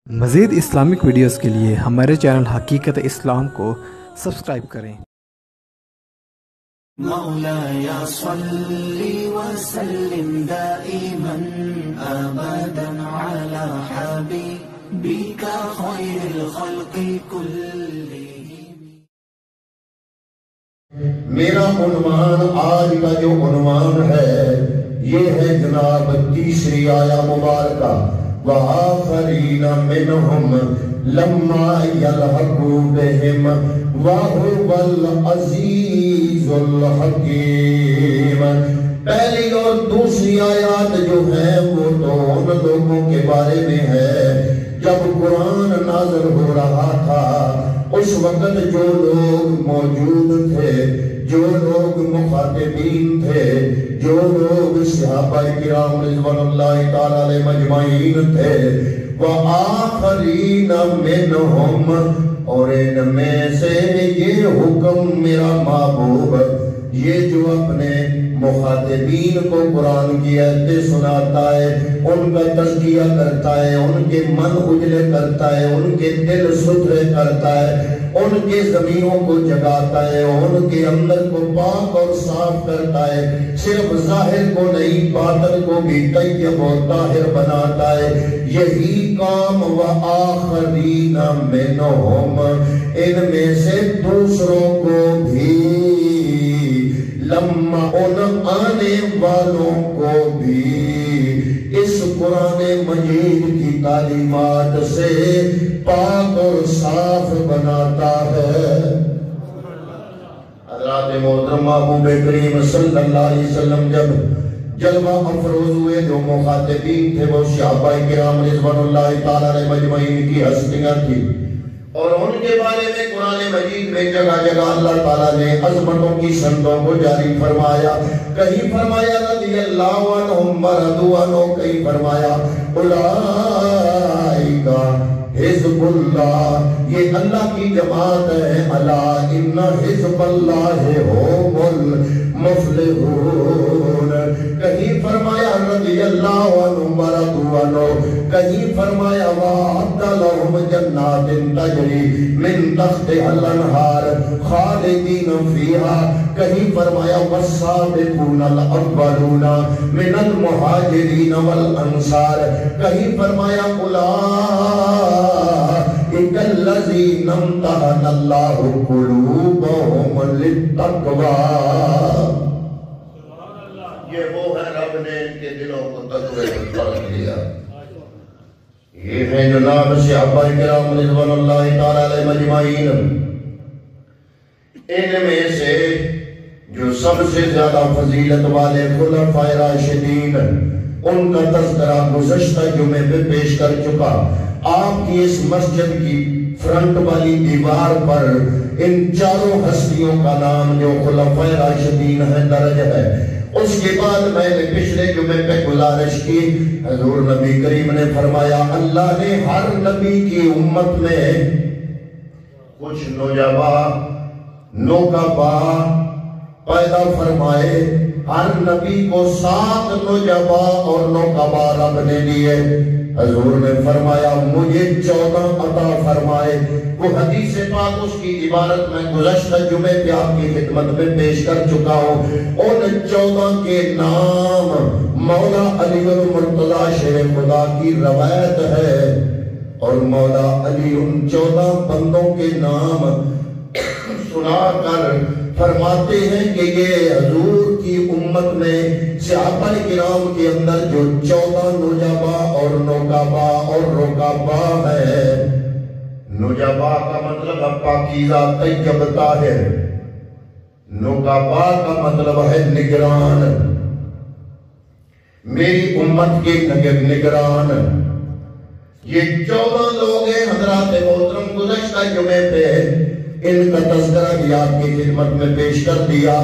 مزید Islamic videos کے لیے ہمارے چینل حقیقت اسلام کو سبسکرائب کریں۔ مولاي صل وسلم دائما ابدا على حبيبك خير الخلق كلهم۔ میرا عنوان آج کا جو عنوان ہے یہ ہے جناب تیسری آیہ مبارکہ وآخرین منہم لما یلحقوا بہم وہو العزیز الحکیم۔ پہلی اور دوسری آیات جو ہیں وہ تو ان لوگوں کے بارے میں ہے جب قرآن نازل ہو رہا تھا اس وقت جو لوگ موجود تھے، جو لوگ مخاطبین تھے، جو لوگ صحابہ کرام رضوان اللہ تعالی علیہ مجمعین تھے، وآخرین منہم، اور ان میں سے یہ حکم میرا محبوب یہ جو اپنے مخاطبین کو قرآن کی آیتیں سناتا ہے، ان کا تزکیہ کرتا ہے، ان کے من اجلے کرتا ہے، ان کے دل ستھرے کرتا ہے، ان کے ضمیروں کو جگاتا ہے، ان کے اندر کو پاک اور صاف کرتا ہے، صرف ظاہر کو نہیں باطن کو بھی طیب و طاہر بناتا ہے۔ یہی کام وآخرین منہم، ان میں سے دوسروں کو بھی، لما ان آنے والوں کو بھی اس قرآن مجید کی تعلیمات سے پاک اور صاف بناتا ہے۔ حضرات محترم محبوب کریم صلی اللہ علیہ وسلم جب جلوہ افروز ہوئے، جو مخاطبین تھے وہ صحابہ کرام رضوان اللہ تعالی علیہ مجمعین کی ہستیاں تھی، اور ان کے بارے میں قرآن مجید میں جگہ جگہ اللہ تعالیٰ نے عظمتوں کی سندوں کو جاری فرمایا۔ کہیں فرمایا رضی اللہ عنہم ورضوا عنہ، کہیں فرمایا اولئک حزب اللہ، یہ اللہ کی جماعت ہے، الا ان حزب اللہ هم المفلحون۔ کہیں فرمایا رضی اللہ عنہم ورضوا عنہ، کہیں فرمایا وَأَعَدَّ لَهُمْ جَنَّاتٍ تَجْرِي مِن تَحْتِهَا الْأَنْهَارُ خَالِدِينَ فِيهَا، کہیں فرمایا وَالسَّابِقُونَ الْأَوَّلُونَ مِنَ الْمُهَاجِرِينَ وَالْأَنصَارِ، کہیں فرمایا أُولَئِكَ الَّذِينَ امْتَحَنَ اللَّهُ قُلُوبَهُمْ لِلتَّقْوَىٰ۔ یہ وہ ہے رب نے ان کے دلوں کو تقوی پر دیا۔ یہ ہے جناب صحابہ کرام رضوان اللہ تعالی علیہ مجمعین، ان میں سے جو سب سے زیادہ فضیلت والے خلفائے راشدین، ان کا تذکرہ گزشتہ جمعے پہ پیش کر چکا۔ آپ کی اس مسجد کی فرنٹ والی دیوار پر ان چاروں ہستیوں کا نام جو خلفائے راشدین ہیں درج ہے۔ اس کے بعد میں نے پچھلے جمعے پہ گزارش کی، حضور نبی کریم نے فرمایا اللہ نے ہر نبی کی امت میں کچھ نوجبا پیدا فرمائے، ہر نبی کو 7 نوجبا اور نوجبا رب نے دیے۔ حضور نے فرمایا مجھے 14 عطا فرمائے۔ وہ حدیث پاک اس کی عبارت میں گزشتہ جمعے پہ آپ کی خدمت میں پیش کر چکا ہوں۔ ان 14 کے نام مولا علی المرتضی شیر خدا کی روایت ہے، اور مولا علی ان 14 بندوں کے نام سنا کر فرماتے ہیں کہ یہ حضور کی امت میں صحابہ کرام کے اندر جو 14 نوجبا اور نوکبا اور رکبا ہے، نوجبا کا مطلب ہے پاکیزہ طیب طاہر، نوکبا کا مطلب ہے نگران، میری امت کے نگران۔ یہ 14 لوگ ہیں حضرات محترم، گزشتہ جمعے پہ ان کا تذکرہ بھی آپ کی خدمت میں پیش کر دیا۔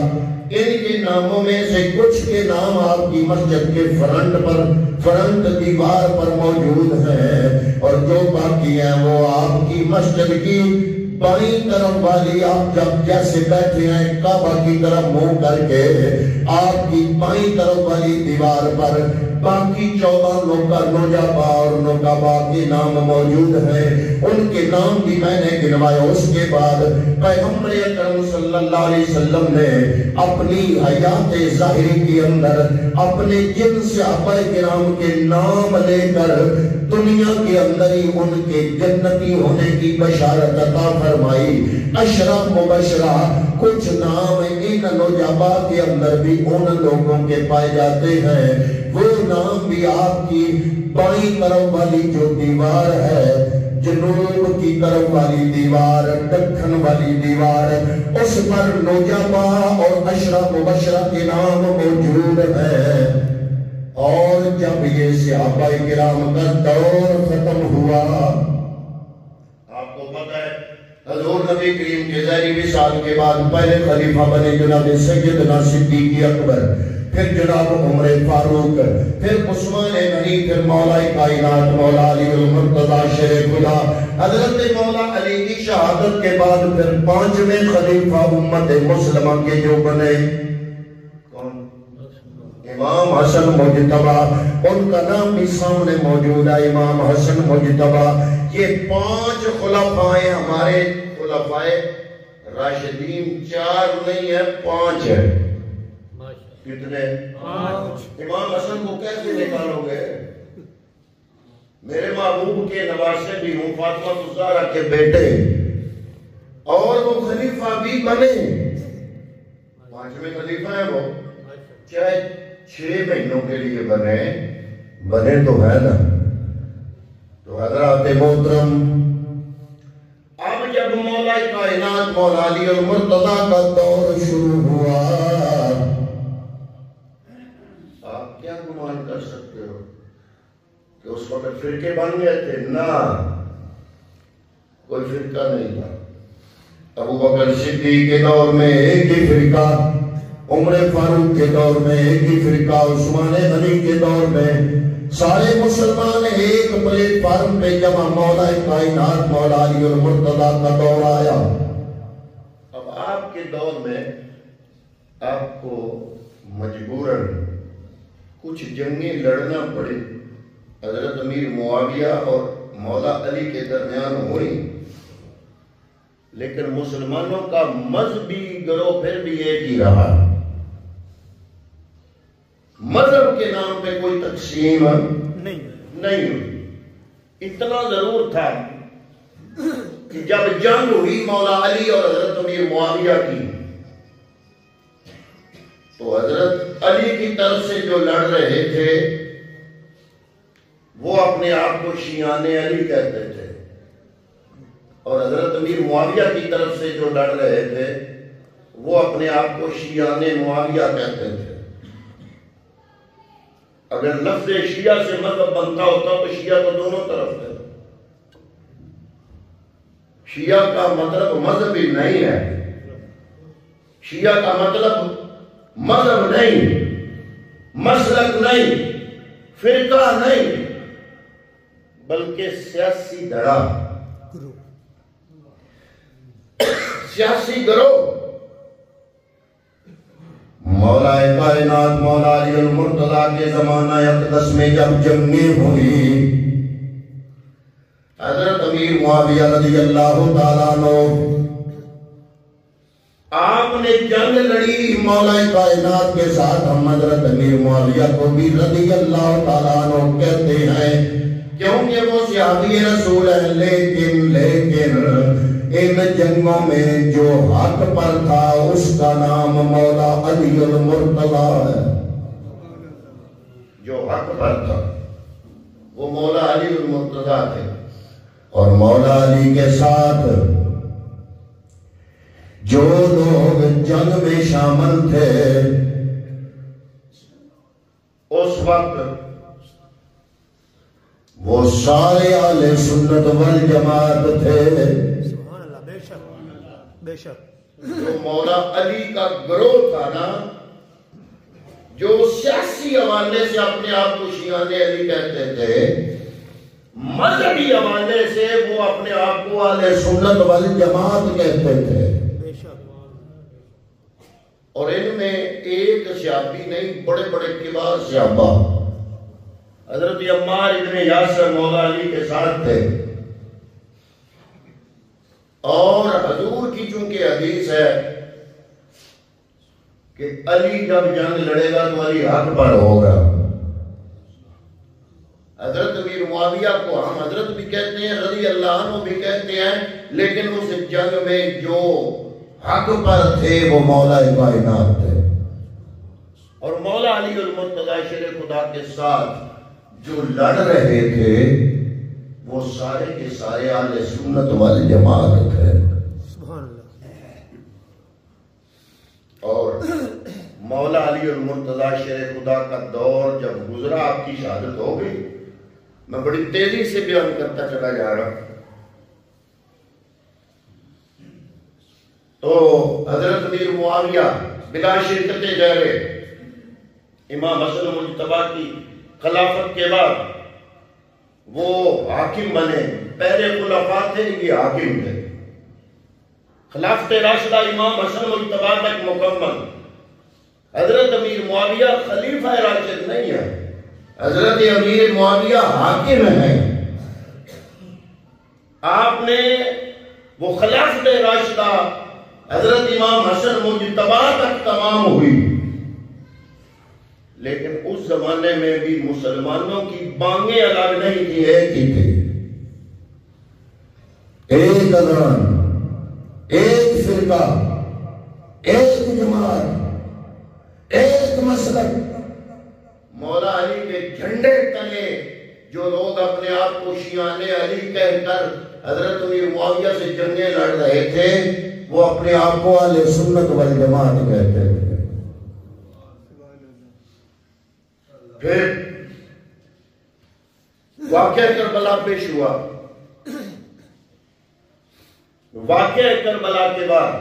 ان کے ناموں میں سے کچھ کے نام آپ کی مسجد کے فرنٹ دیوار پر موجود ہیں، اور جو باقی ہیں وہ آپ کی مسجد کی بائیں طرف والی، آپ جب جیسے بیٹھے ہیں کعبہ کی طرف منہ کر کے، آپ کی بائیں طرف والی دیوار پر باقی 14 نوجابا اور نوکابا کے نام موجود ہیں، ان کے نام بھی میں نے گنوائے۔ اس کے بعد پیغمبر اکرم صلی اللہ علیہ وسلم نے اپنی حیات ظاہری کے اندر اپنے جن صحابہ کرام کے نام لے کر دنیا کے اندر ہی ان کے جنتی ہونے کی بشارت عطا فرمائی۔ عشرہ مبشرہ کچھ نام ان نوجابا کے اندر بھی ان لوگوں کے پائے جاتے ہیں۔ وہ نام بھی آپ کی بائیں طرف والی جو دیوار ہے، جنوب کی طرف والی دیوار، دکھن والی دیوار، اس پر نوجابا اور عشرہ مبشرہ کے نام موجود ہیں۔ اور جب یہ صحابہ کرام کا دور ختم ہوا، آپ کو پتہ ہے حضور نبی کریم کے ظاہری وصال کے بعد پہلے خلیفہ بنے جناب سیدنا صدیق اکبر، پھر جناب عمر فاروق، پھر عثمان غنی، پھر مولا کائنات مولا علی المرتضی شیر خدا حضرت مولا علی کی شہادت کے بعد پھر 5ویں خلیفہ امت مسلمہ کے جو بنے کون؟ امام حسن مجتبی، ان کا نام بھی سامنے موجود ہے، امام حسن مجتبی۔ یہ 5 خلفائے ہمارے خلفائے راشدین 4 نہیں ہے 5 ہے۔ کتنے؟ 5۔ امام حسن کو کیسے نکالو گے؟ میرے محبوب کے نواسے بھی ہوں، فاطمہ الزہرا کے بیٹے، اور وہ خلیفہ بھی بنے، 5ویں خلیفہ ہیں وہ، چاہے 6 مہینوں کے لیے بنے تو ہے نا۔ تو حضرات محترم، اب جب مولا کائنات مولا علی المرتضی کا دور شروع ہوا، آپ کیا گمان کر سکتے ہو کہ اس وقت فرقے بن گئے تھے؟ نہ، کوئی فرقہ نہیں تھا۔ ابو بکر صدیق کے دور میں ایک ہی فرقہ، عمر فاروق کے دور میں ایک ہی فرقہ، عثمان غنی کے دور میں سارے مسلمان ایک پلیٹ فارم پہ جمع۔ مولا کائنات مولا علی المرتضی کا دور آیا۔ اب آپ کے دور میں آپ کو مجبوراً کچھ جنگیں لڑنا پڑی، حضرت امیر معاویہ اور مولا علی کے درمیان ہوئی، لیکن مسلمانوں کا مذہبی گروہ پھر بھی ایک ہی رہا۔ مذہب کے نام پہ کوئی تقسیم نہیں ہوئی۔ اتنا ضرور تھا کہ جب جنگ ہوئی مولا علی اور حضرت امیر معاویہ کی، تو حضرت علی کی طرف سے جو لڑ رہے تھے وہ اپنے آپ کو شیعان علی کہتے تھے، اور حضرت امیر معاویہ کی طرف سے جو لڑ رہے تھے وہ اپنے آپ کو شیعان معاویہ کہتے تھے۔ اگر لفظ شیعہ سے مذہب بنتا ہوتا تو شیعہ تو دونوں طرف تھے۔ شیعہ کا مطلب مذہب ہی نہیں ہے، شیعہ کا مطلب مذہب نہیں، مسلک نہیں، فرقہ نہیں، بلکہ سیاسی دھڑا، سیاسی گروہ۔ مولا کائنات مولا علی المرتضی کے زمانہ اقدس میں جب جنگیں ہوئی، حضرت امیر معاویہ رضی اللہ تعالیٰ عنہ آپ نے جنگ لڑی مولا کائنات کے ساتھ۔ ہم حضرت امیر معاویہ کو بھی رضی اللہ تعالیٰ عنہ کہتے ہیں کیونکہ وہ صحابی رسول ہیں، لیکن ان جنگوں میں جو حق پر تھا اس کا نام مولا علی المرتضی ہے۔ جو حق پر تھا وہ مولا علی المرتضی تھے، اور مولا علی کے ساتھ جو لوگ جنگ میں شامل تھے اس وقت وہ سارے اہل سنت والجماعت تھے۔ بے شک جو مولا علی کا گروہ تھا نا، جو سیاسی حوالے سے اپنے آپ کو شیعان علی کہتے تھے، مذہبی حوالے سے وہ اپنے آپ کو اہل سنت والجماعت کہتے تھے۔ اور ان میں ایک صحابی نہیں، بڑے بڑے کبار صحابہ حضرت عمار ابن یاسر مولا علی کے ساتھ تھے، اور حضور کی چونکہ حدیث ہے کہ علی جب جنگ لڑے گا تو علی حق پر ہوگا۔ حضرت امیر معاویہ کو ہم حضرت بھی کہتے ہیں، رضی اللہ عنہ بھی کہتے ہیں، لیکن اس جنگ میں جو حق پر تھے وہ مولا کائنات تھے، اور مولا علی المرتضی شیر خدا کے ساتھ جو لڑ رہے تھے وہ سارے کے سارے اہل سنت والجماعت تھے۔ اور مولا علی المرتضی شیر خدا کا دور جب گزرا، آپ کی شہادت ہو گئی، میں بڑی تیزی سے بیان کرتا چلا جا رہا ہوں۔ تو حضرت امیر معاویہ بلا شرکت غیرے امام حسن مجتبی کی خلافت کے بعد وہ حاکم بنے، پہلے خلفاء تھے، یہ حاکم تھے۔ خلافت راشدہ امام حسن مجتبی تک مکمل۔ حضرت امیر معاویہ خلیفہ راشد نہیں ہے، حضرت امیر معاویہ حاکم ہیں۔ آپ نے وہ خلافت راشدہ حضرت امام حسن مجتبی تک تمام ہوئی، لیکن اس زمانے میں بھی مسلمانوں کی بانگیں الگ نہیں تھی، ایک ہی تھی، ایک اذان، ایک فرقہ، ایک جماعت، ایک مسلک۔ مولا علی کے جھنڈے تلے جو لوگ اپنے آپ کو شیعان علی کہہ کر حضرت امیر معاویہ سے جنگیں لڑ رہے تھے، وہ اپنے آپ کو اہل سنت والجماعت کہتے تھے۔ پھر واقعہ کربلا پیش ہوا۔ واقعہ کربلا کے بعد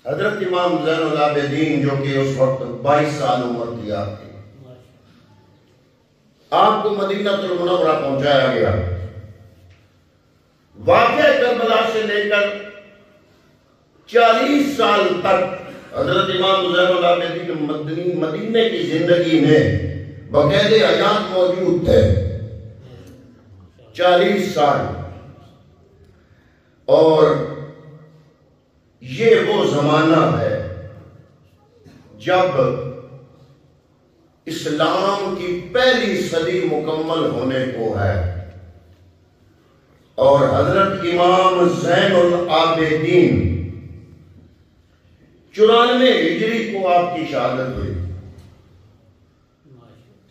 حضرت امام زین العابدین جو کہ اس وقت 22 سال عمر تھی آپ کی، آپ کو مدینہ المنورہ پہنچایا گیا۔ واقعہ کربلا سے لے کر 40 سال تک حضرت امام زین العابدین مدینے کی زندگی میں بقید حیات موجود تھے، 40 سال۔ اور یہ وہ زمانہ ہے جب اسلام کی پہلی صدی مکمل ہونے کو ہے، اور حضرت امام زین العابدین 94 ہجری کو آپ کی شہادت ہوئی،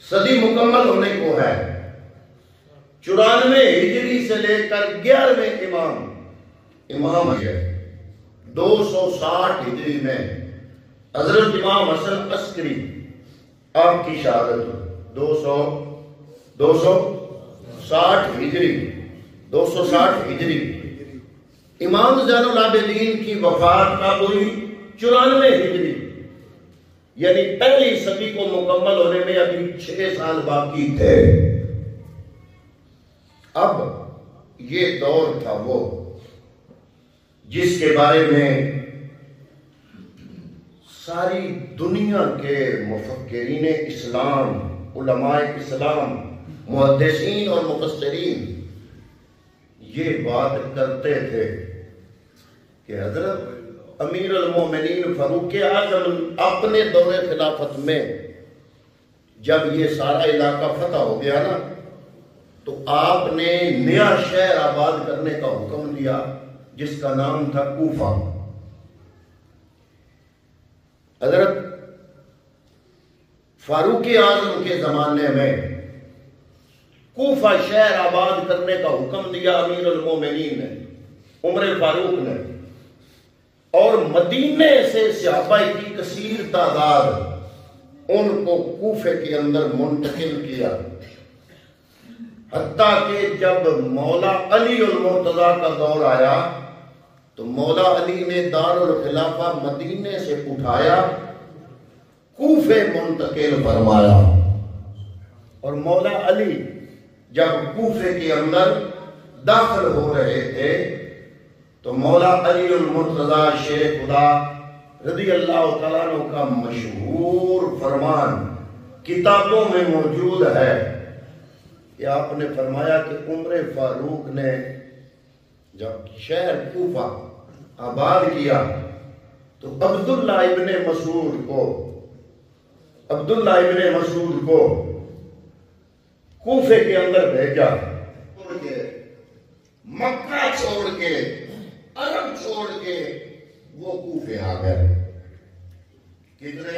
صدی مکمل ہونے کو ہے۔ 94 ہجری سے لے کر 11ویں امام ہے 260 ہجری میں حضرت امام حسن عسکری آپ کی شہادت ہوئی، 260 ہجری۔ امام زین العابدین کی وفات کب ہوئی؟ 94 ہجری، یعنی پہلی صدی کو مکمل ہونے میں ابھی 6 سال باقی تھے۔ اب یہ دور تھا وہ جس کے بارے میں ساری دنیا کے مفکرین اسلام، علماء اسلام، محدثین اور مفسرین یہ بات کرتے تھے کہ حضرت امیر المومنین فاروق اعظم اپنے دور خلافت میں جب یہ سارا علاقہ فتح ہو گیا نا، تو آپ نے نیا شہر آباد کرنے کا حکم دیا جس کا نام تھا کوفہ۔ حضرت فاروق اعظم کے زمانے میں کوفہ شہر آباد کرنے کا حکم دیا امیر المومنین نے، عمر فاروق نے، اور مدینے سے صحابہ کی کثیر تعداد ان کو کوفے کے اندر منتقل کیا، حتیٰ کہ جب مولا علی المرتضی کا دور آیا تو مولا علی نے دار الخلافہ مدینے سے اٹھایا، کوفے منتقل فرمایا، اور مولا علی جب کوفے کے اندر داخل ہو رہے تھے تو مولا علی المرتضی شیر خدا رضی اللہ تعالیٰ عنہ کا مشہور فرمان کتابوں میں موجود ہے کہ آپ نے فرمایا کہ عمر فاروق نے جب شہر کوفہ آباد کیا تو عبداللہ ابن مسعود کو کوفے کے اندر بھیجا، مکہ چھوڑ کے عرب چھوڑ کے وہ کوفے آ گئے۔ کتنے؟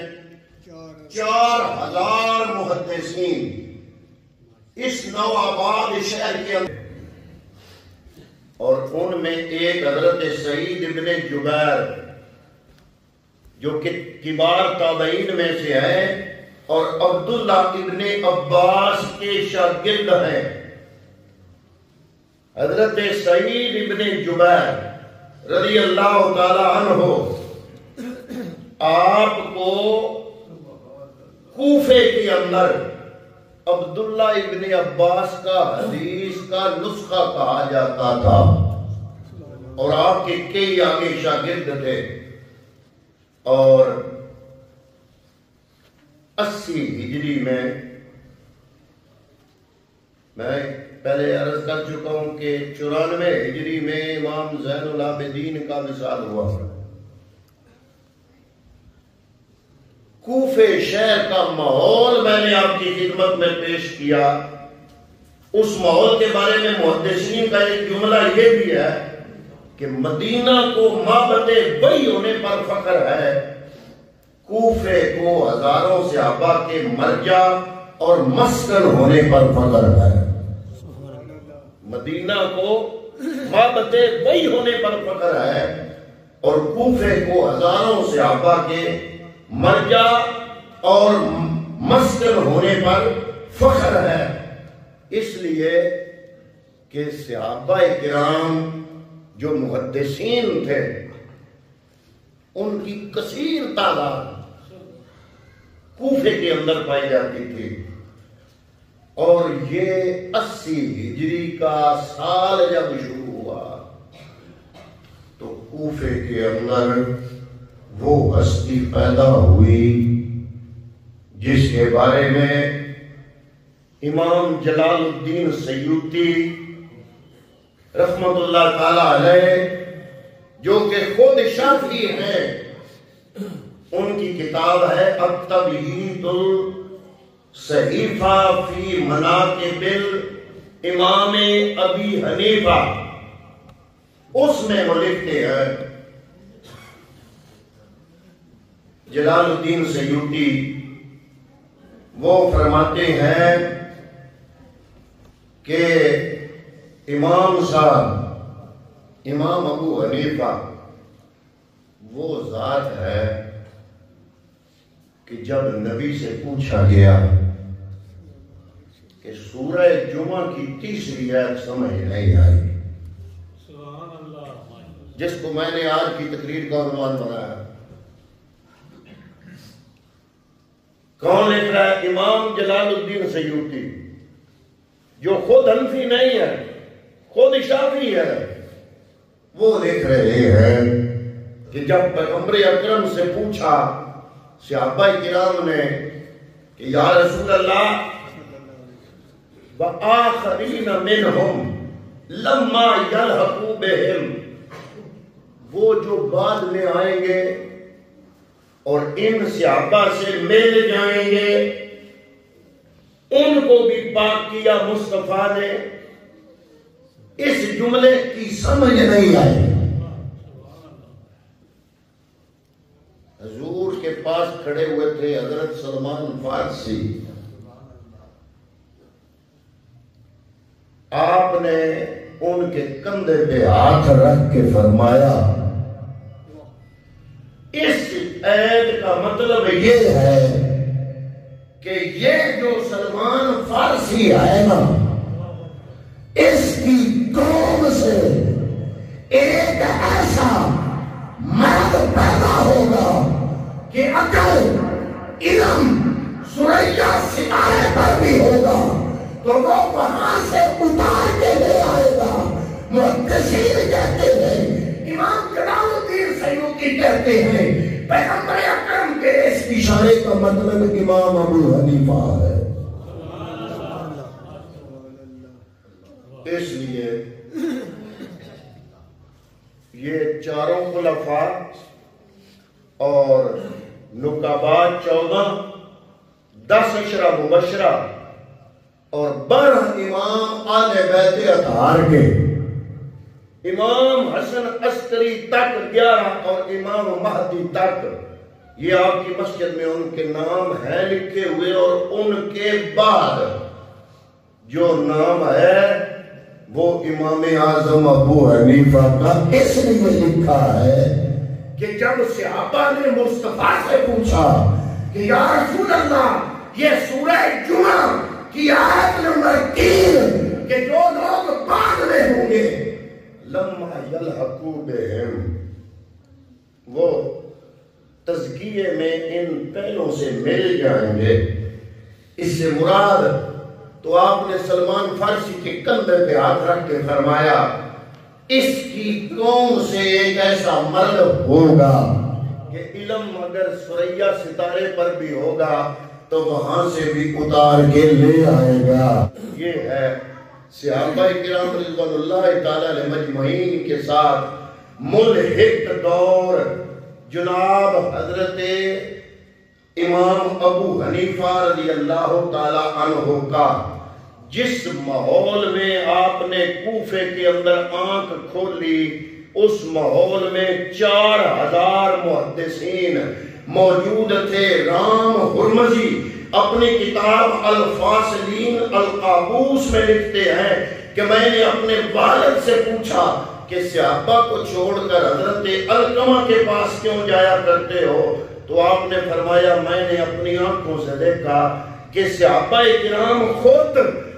4000 محدثین اس نو آباد شہر کے اندر، اور ان میں ایک حضرت سعید ابن جبیر جو کہ کبار تابعین میں سے ہے اور عبداللہ ابن عباس کے شاگرد ہیں۔ حضرت سعید ابن جبیر رضی اللہ تعالی عنہ آپ کو کوفے کے اندر عبداللہ ابن عباس کا حدیث کا نسخہ کہا جاتا تھا، اور آپ کے کئی آگے شاگرد تھے، اور 80 ہجری میں پہلے عرض کر چکا ہوں کہ 94 ہجری میں امام زین العابدین کا وصال ہوا۔ کوفے شہر کا ماحول میں نے آپ کی خدمت میں پیش کیا۔ اس ماحول کے بارے میں محدثین کا ایک جملہ یہ بھی ہے کہ مدینہ کو معبد بی ہونے پر فخر ہے، کوفے کو ہزاروں صحابہ کے مرجع اور مسکن ہونے پر فخر ہے۔ مدینہ کو معبد بی ہونے پر فخر ہے اور کوفے کو ہزاروں صحابہ کے مرجع اور مسکن ہونے پر فخر ہے، اس لیے کہ صحابہ کرام جو محدثین تھے ان کی کثیر تعداد کوفے کے اندر پائی جاتی تھی، اور یہ 80 ہجری کا سال جب شروع ہوا تو کوفے کے اندر وہ ہستی پیدا ہوئی جس کے بارے میں امام جلال الدین سیوطی رحمت اللہ تعالی علیہ جو کہ خود شافعی ہیں، ان کی کتاب ہے التمہید الصحیفہ فی مناقب الامام ابی حنیفہ، اس میں وہ لکھتے ہیں، جلال الدین سیوطی وہ فرماتے ہیں کہ امام صاحب امام ابو حنیفہ وہ ذات ہے کہ جب نبی سے پوچھا گیا کہ سورہ جمعہ کی تیسری آیت سمجھ نہیں آئی، جس کو میں نے آج کی تقریر کا عنوان بنایا، کون لکھ رہا ہے؟ امام جلال الدین سیوطی جو خود حنفی نہیں ہے، خود شافعی ہے، وہ لکھ رہے ہیں کہ جب پیغمبر اکرم سے پوچھا صحابہ کرام نے کہ یا رسول اللہ وآخرین منہم لما یلحقوا بہم، وہ جو بعد میں آئیں گے اور ان صحابہ سے مل جائیں گے، ان کو بھی پاک کیا مصطفیٰ نے، اس جملے کی سمجھ نہیں آئی۔ حضور کے پاس کھڑے ہوئے تھے حضرت سلمان فارسی، آپ نے ان کے کندھے پہ ہاتھ رکھ کے فرمایا اس آیت کا مطلب یہ ہے کہ یہ جو سلمان فارسی ہے نا، اس کی قوم سے ایک ایسا مرد پیدا ہوگا کہ اگر علم سوریا ستارے پر بھی ہوگا تو وہ وہاں سے اتار کے لے آئے گا۔ محدثین کہتے ہیں، امام جلال الدین سیوطی کہتے ہیں، پیغمبر اکرم کے اس اشارے کا مطلب امام ابو حنیفہ ہے۔ اس لیے یہ چاروں خلفاء اور نقباء 14، 10 عشرہ مبشرہ اور 12 امام آل بیت اطہار کے، امام حسن عسکری تک 11 اور امام مہدی تک، یہ آپ کی مسجد میں ان کے نام ہیں لکھے ہوئے، اور ان کے بعد جو نام ہے وہ امام اعظم ابو حنیفہ کا اس لیے لکھا ہے کہ جب صحابہ نے مصطفیٰ سے پوچھا کہ یا رسول اللہ یہ سورہ جمعہ کی آیت نمبر 3 کہ جو لوگ بعد میں ہوں گے لما یلحقوا بہم، وہ تزکیے میں ان پہلوں سے مل جائیں گے، اس سے مراد تو آپ نے سلمان فارسی کے کندھے پہ ہاتھ رکھ کے فرمایا اس کی قوم سے ایک ایسا مرد ہوگا کہ علم اگر ثریا ستارے پر بھی ہوگا تو وہاں سے بھی اتار کے لے آئے گا۔ یہ ہے صحابہ کرام رضوان اللہ تعالی علیہ مجمعین کے ساتھ ملحق دور جناب حضرت امام ابو حنیفہ رضی اللہ تعالی عنہ کا، جس ماحول میں آپ نے کوفے کے اندر آنکھ کھولی اس ماحول میں 4000 محدثین موجود تھے۔ رام ہرمزی اپنی کتاب الفاصلین القابوس میں لکھتے ہیں کہ میں نے اپنے والد سے پوچھا کہ صحابہ کو چھوڑ کر حضرت علقمہ کے پاس کیوں جایا کرتے ہو؟ تو آپ نے فرمایا میں نے اپنی آنکھوں سے دیکھا کہ صحابہ کرام خود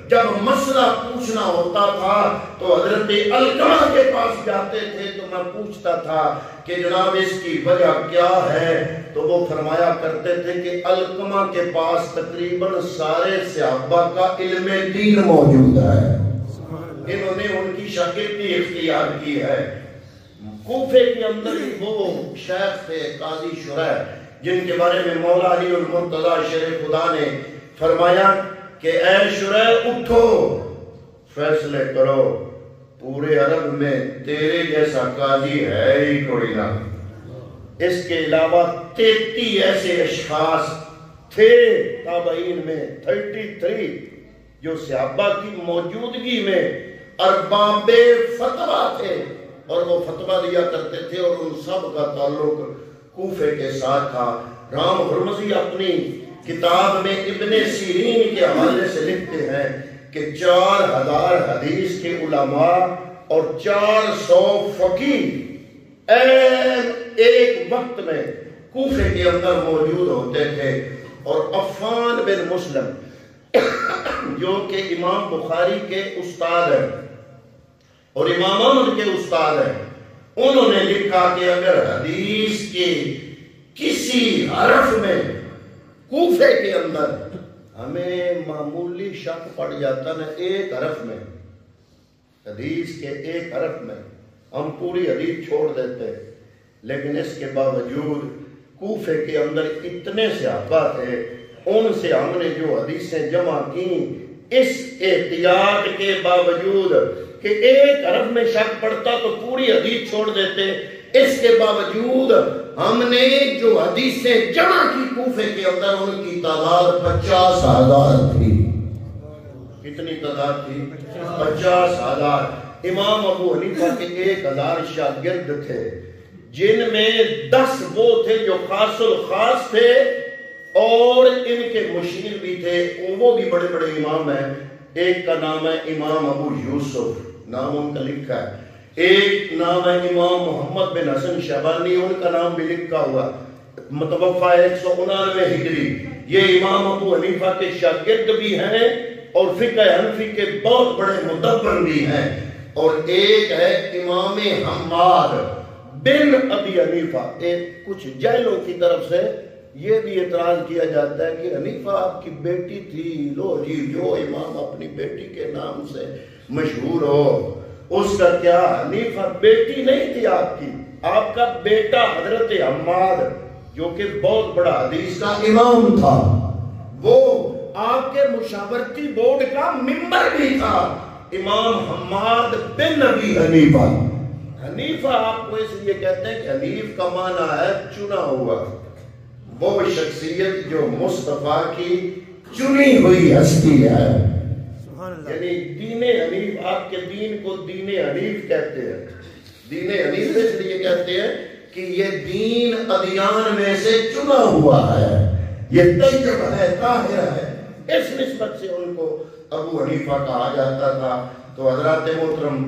جب مسئلہ پوچھنا ہوتا تھا تو حضرت علقمہ کے پاس جاتے تھے تو میں پوچھتا تھا کہ جناب اس کی وجہ کیا ہے، تو وہ فرمایا کرتے تھے کہ علقمہ کے پاس تقریباً سارے صحابہ کا علم دین موجود ہے، انہوں نے ان کی شاگردی اختیار کی ہے۔ کوفے کے اندر وہ شیخ تھے قاضی شریح جن کے بارے میں مولا علی المرتضی شیر خدا نے فرمایا کہ اے شریح اٹھو فیصلے کرو، پورے عرب میں تیرے جیسا قاضی ہے ہی کوئی نہ۔ اس کے علاوہ 33 ایسے اشخاص تھے تابعین میں 33 جو صحابہ کی موجودگی میں ارباب فتویٰ تھے اور وہ فتویٰ دیا کرتے تھے، اور ان سب کا تعلق کوفے کے ساتھ تھا۔ رام ہرمزی اپنی کتاب میں ابن سیرین کے حوالے سے لکھتے ہیں کہ 4000 حدیث کے علماء اور 400 فقیہ ایک وقت میں کوفے کے اندر موجود ہوتے تھے، اور عفان بن مسلم جو کہ امام بخاری کے استاد ہیں اور امام احمد کے استاد ہیں، انہوں نے لکھا کہ اگر حدیث کے کسی حرف میں کوفے کے اندر ہمیں معمولی شک پڑ جاتا نا ایک حرف میں، حدیث کے ایک حرف میں، ہم پوری حدیث چھوڑ دیتے، لیکن اس کے باوجود کوفے کے اندر اتنے صحابہ تھے، ان سے ہم نے جو حدیثیں جمع کی اس احتیاط کے باوجود کہ ایک حرف میں شک پڑتا تو پوری حدیث چھوڑ دیتے، اس کے باوجود ہم نے جو حدیثیں جمع کی کوفے کے اندر ان کی تعداد 50,000 تھی۔ کتنی تعداد تھی؟ 50,000۔ امام ابو حنیفہ کے 1000 شاگرد تھے، جن میں 10 وہ تھے جو خاص الخاص تھے اور ان کے مشیر بھی تھے، وہ بھی بڑے بڑے امام ہیں۔ ایک کا نام ہے امام ابو یوسف، نام ان کا لکھا ہے، ایک نام ہے امام محمد بن حسن شیبانی، ان کا نام بھی لکھا ہوا، متوفہ 199 ہجری۔ یہ امام ابو حنیفہ کے شاگرد بھی ہیں اور فقہ حنفی کے بہت بڑے مدبر بھی ہیں۔ اور ایک ہے امام حماد بن ابی حنیفہ۔ ایک کچھ جہلوں کی طرف سے یہ بھی اعتراض کیا جاتا ہے کہ حنیفہ آپ کی بیٹی تھی، لو جی جو امام اپنی بیٹی کے نام سے مشہور ہو اس کا کیا؟ حنیفہ بیٹی نہیں تھی آپ کی، آپ کا بیٹا حضرت حماد جو کہ بہت بڑا حدیث کا امام تھا، وہ آپ کے مشاورتی بورڈ کا ممبر بھی تھا، امام حماد بن ابی حنیفہ۔ حنیفہ آپ کو اس لیے کہتے ہیں کہ حنیف کا معنی ہے چنا ہوا، وہ شخصیت جو مصطفیٰ کی چنی ہوئی ہستی ہے، یعنی دین حنیف، آپ کے دین کو دین حنیف کہتے ہیں۔ دین حنیف اس لیے کہتے ہیں کہ یہ دین ادیان میں سے چنا ہوا ہے، یہ طیب ہے، طاہر ہے، اس نسبت سے ان کو ابو حنیفہ کہا جاتا تھا۔ تو حضرات محترم،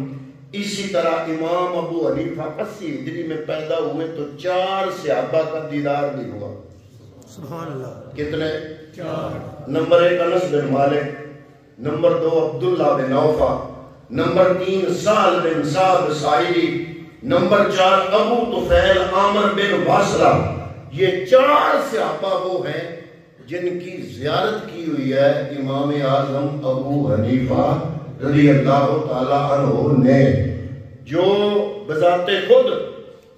اسی طرح امام ابو حنیفہ 80 ہجری میں پیدا ہوئے تو 4 صحابہ کا دیدار بھی ہوا۔ سبحان اللہ۔ کتنے؟ 4۔ نمبر 1 انس بن مالک، نمبر 2 عبداللہ بن اوفا، نمبر 3 سہل بن سعد ساعدی، نمبر 4 ابو طفیل عامر بن واصلہ۔ یہ 4 صحابہ وہ ہیں جن کی زیارت کی ہوئی ہے امام اعظم ابو حنیفہ رضی اللہ تعالیٰ عنہ نے، جو بذات خود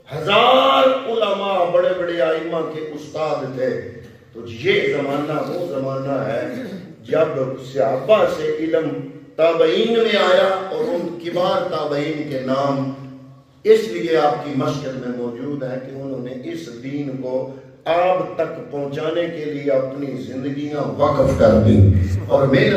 1000 علماء بڑے بڑے ائمہ کے استاد تھے۔ تو یہ زمانہ وہ زمانہ ہے جب صحابہ سے علم تابعین میں آیا، اور ان کبار تابعین کے نام اس لیے آپ کی مسجد میں موجود ہے کہ انہوں نے اس دین کو آپ تک پہنچانے کے لیے اپنی زندگیاں وقف کر دی اور میرے